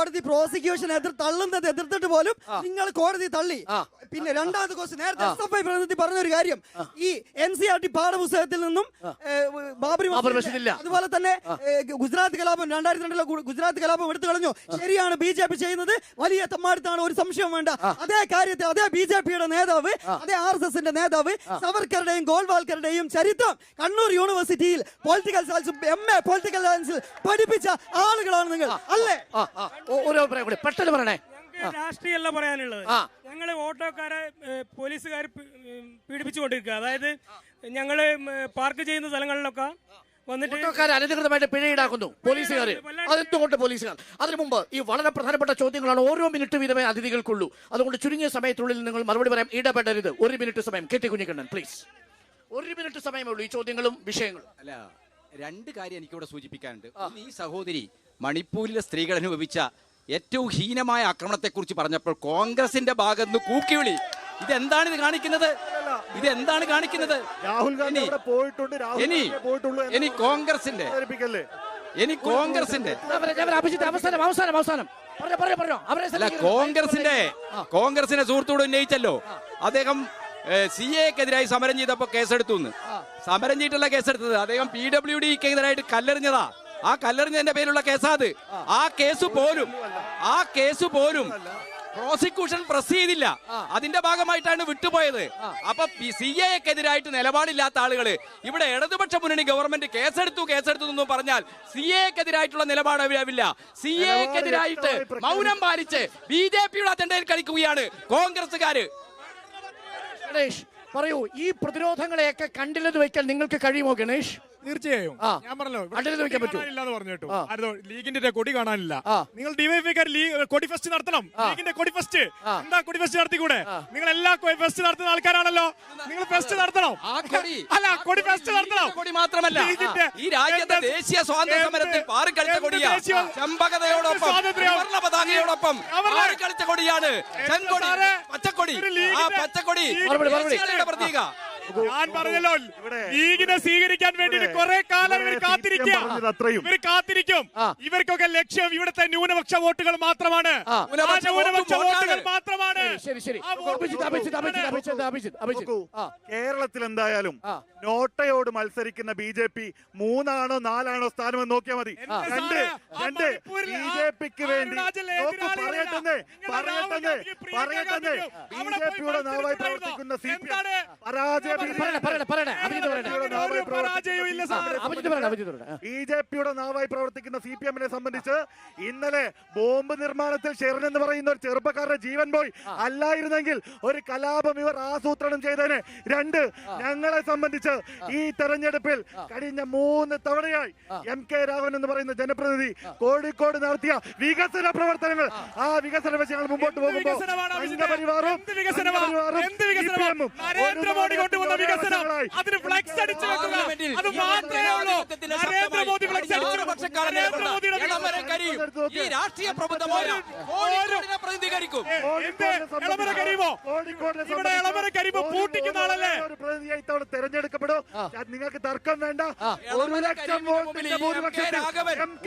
കോടതി പ്രോസിക്യൂഷൻ തള്ളുന്നത് എതിർത്തിട്ട് പോലും നിങ്ങൾ കോടതി തള്ളി. പിന്നെ രണ്ടാമത്തെ ക്വസ്റ്റ്യൻ, നേരത്തെ SFI പ്രതിനിധി പറഞ്ഞൊരു കാര്യം, ഈ NCERT പാഠപുസ്തകത്തിൽ നിന്നും ബാബറി മസ്ജിദ് അതുപോലെ തന്നെ ഗുജറാത്ത് കലാപം 2002 ഗുജറാത്ത് കലാപം എടുത്തു കളഞ്ഞു. ശരിയാണ്, BJP ചെയ്യുന്നത് വലിയ തമ്മാടിത്താണ്, ഒരു സംശയം വേണ്ട. അതേ കാര്യത്തിൽ അതേ BJPയുടെ നേതാവ്, അതേ RSSന്റെ നേതാവ് സവർക്കറുടെയും ഗോൾവാൾക്കറുടെയും ചരിത്രം കണ്ണൂർ യൂണിവേഴ്സിറ്റിയിൽ പൊളിറ്റിക്കൽ സയൻസ് MA പൊളിറ്റിക്കൽ സയൻസിൽ പഠിപ്പിച്ച ആളുകളാണ് നിങ്ങൾ, അല്ലേ? പെട്ടെന്ന് പറയണേ. രാഷ്ട്രീയമല്ല പറയാനുള്ളത്. ഞങ്ങള് ഓട്ടോക്കാരെ പോലീസുകാർ പീഡിപ്പിച്ചുകൊണ്ടിരിക്കുക. അതായത് ഞങ്ങള് പാർക്ക് ചെയ്യുന്ന സ്ഥലങ്ങളിലൊക്കെ വന്നിട്ട് അനധികൃതമായിട്ട് പിഴ ഈടാക്കുന്നു പോലീസുകാർ. അതെന്തുകൊണ്ട് പോലീസുകാർ? അതിനു മുമ്പ് ഈ വളരെ പ്രധാനപ്പെട്ട ചോദ്യങ്ങളാണ്, ഓരോ മിനിറ്റ് വീതമേ അതിഥികൾക്കുള്ളൂ. അതുകൊണ്ട് ചുരുങ്ങിയ സമയത്തുള്ളിൽ നിങ്ങൾ മറുപടി പറയാൻ ഇടപെടരുത്. 1 മിനിറ്റ് സമയം. KT Kunhikannan please. 1 മിനിറ്റ് സമയമേ ഉള്ളൂ ഈ ചോദ്യങ്ങളും വിഷയങ്ങളും. അല്ല, 2 കാര്യം എനിക്കിവിടെ സൂചിപ്പിക്കാനുണ്ട്. ഈ സഹോദരി മണിപ്പൂരിലെ സ്ത്രീകൾ അനുഭവിച്ച ഏറ്റവും ഹീനമായ ആക്രമണത്തെക്കുറിച്ച് പറഞ്ഞപ്പോൾ കോൺഗ്രസിന്റെ ഭാഗത്ത് നിന്ന് കൂക്കിവിളി. ഇതെന്താണ് ഇത് കാണിക്കുന്നത്? ഇതെന്താണ് കാണിക്കുന്നത്? രാഹുൽ ഗാന്ധി പോയിട്ടുണ്ട്. ഇനി കോൺഗ്രസിന്റെ കോൺഗ്രസിന്റെ സുഹൃത്തോട് ഉന്നയിച്ചല്ലോ, അദ്ദേഹം CA-ക്കെതിരായി സമരം ചെയ്തപ്പോ കേസെടുത്തു. സമരം ചെയ്തിട്ടുള്ള കേസെടുത്തത് അദ്ദേഹം PWD-ക്കെതിരായിട്ട് കല്ലെറിഞ്ഞതാ. ആ കല്ലെറിഞ്ഞതിന്റെ പേരിലുള്ള കേസാത്. ആ കേസ് പോലും പ്രോസിക്യൂഷൻ പ്രസ് ചെയ്തില്ല. അതിന്റെ ഭാഗമായിട്ടാണ് വിട്ടുപോയത്. അപ്പൊ CA-ക്കെതിരായിട്ട് നിലപാടില്ലാത്ത ആളുകള് ഇവിടെ ഇടതുപക്ഷ മുന്നണി ഗവൺമെന്റ് കേസെടുത്തു എന്ന് പറഞ്ഞാൽ CA-ക്കെതിരായിട്ടുള്ള നിലപാടില്ല. CA-ക്കെതിരായിട്ട് മൗനം പാലിച്ച് BJPയുടെ അജണ്ടയിൽ കളിക്കുകയാണ് കോൺഗ്രസുകാര്. ഗണേഷ് പറയൂ, ഈ പ്രതിരോധങ്ങളെയൊക്കെ കണ്ടില്ലെന്ന് വെക്കാൻ നിങ്ങൾക്ക് കഴിയുമോ ഗണേഷ്? തീർച്ചയായും. ഞാൻ പറഞ്ഞല്ലോ ഇല്ലാന്ന് പറഞ്ഞു കേട്ടോ. ലീഗിന്റെ കൊടി കാണാനില്ല. നിങ്ങൾ ഡിവൈഎഫ്ഐക്കാർ കൊടി ഫെസ്റ്റ് നടത്തണം. ലീഗിന്റെ കൊടി ഫെസ്റ്റ് എന്താ കൊടി ഫെസ്റ്റ് നടത്തിക്കൂടെ? നിങ്ങൾ എല്ലാ ഫെസ്റ്റ് നടത്തുന്ന ആൾക്കാരാണല്ലോ. നിങ്ങൾ ഫെസ്റ്റ് നടത്തണം. അല്ല, കൊടി ഫെസ്റ്റ് നടത്തണം. കൊടി മാത്രമല്ല, ഈ രാജ്യത്തെ ദേശീയ സ്വാതന്ത്ര്യ സമരത്തിൽ പാറിക്കളിച്ച കൊടിയാണ്. ചെമ്പകതയോടൊപ്പം പതാകയോടൊപ്പം പാറിക്കളിച്ച കൊടിയാണ് ചെങ്കൊടി, പച്ചക്കൊടി. ആ പച്ചക്കൊടി പ്രതീക. ഞാൻ പറഞ്ഞല്ലോ, ലീഗിനെ സ്വീകരിക്കാൻ വേണ്ടി കുറെ കാലം ഇവർ കാത്തിരിക്കും. ഇവർക്കൊക്കെ ലക്ഷ്യം ഇവിടുത്തെ ന്യൂനപക്ഷ വോട്ടുകൾ മാത്രമാണ്. കേരളത്തിൽ എന്തായാലും നോട്ടയോട് മത്സരിക്കുന്ന BJP 3 ആണോ 4 ആണോ സ്ഥാനമെന്ന് നോക്കിയാൽ മതി. BJPക്ക് വേണ്ടി പറയട്ടെ BJPയുടെ നാവായി പ്രവർത്തിക്കുന്ന CPM BJPയുടെ നാവായി പ്രവർത്തിക്കുന്ന CPM-നെ സംബന്ധിച്ച് ഇന്നലെ ബോംബ് നിർമ്മാണത്തിൽ ഷെറിൻ എന്ന് പറയുന്ന ഒരു ചെറുപ്പക്കാരുടെ ജീവൻ പോയി. അല്ലായിരുന്നെങ്കിൽ ഒരു കലാപം ഇവർ ആസൂത്രണം ചെയ്തേനെ. 2, ഞങ്ങളെ സംബന്ധിച്ച് ഈ തെരഞ്ഞെടുപ്പിൽ കഴിഞ്ഞ 3 തവണയായി MK രാഘവൻ എന്ന് പറയുന്ന ജനപ്രതിനിധി കോഴിക്കോട് നടത്തിയ വികസന പ്രവർത്തനങ്ങൾ, ആ വികസന വെച്ച് ഞങ്ങൾ മുമ്പോട്ട് പോകുമ്പോൾ നരേന്ദ്രമോദി കൊണ്ടുവന്ന വികസനം അതിന് ഫ്ലക്സ് അടിച്ചു വെക്കുക. അത് മാത്രമേ ഉള്ളൂ. നരേന്ദ്രമോദി ഫ്ലക്സ് അടിച്ചു. ഈ രാഷ്ട്രീയ പ്രബുദ്ധമായ പ്രതിനിധീകരിക്കും. എളമര കരീമോ? ഇവിടെ എളമര കരീമോ പൂട്ടിക്കുന്ന ആളല്ലേ? ഒരു പ്രതിനിധിയായി ഇത്തവണ തെരഞ്ഞെടുക്കപ്പെടും. നിങ്ങൾക്ക് തർക്കം വേണ്ട. 1 ലക്ഷം വോട്ടിന്റെ ഭൂരിപക്ഷത്തിൽ MK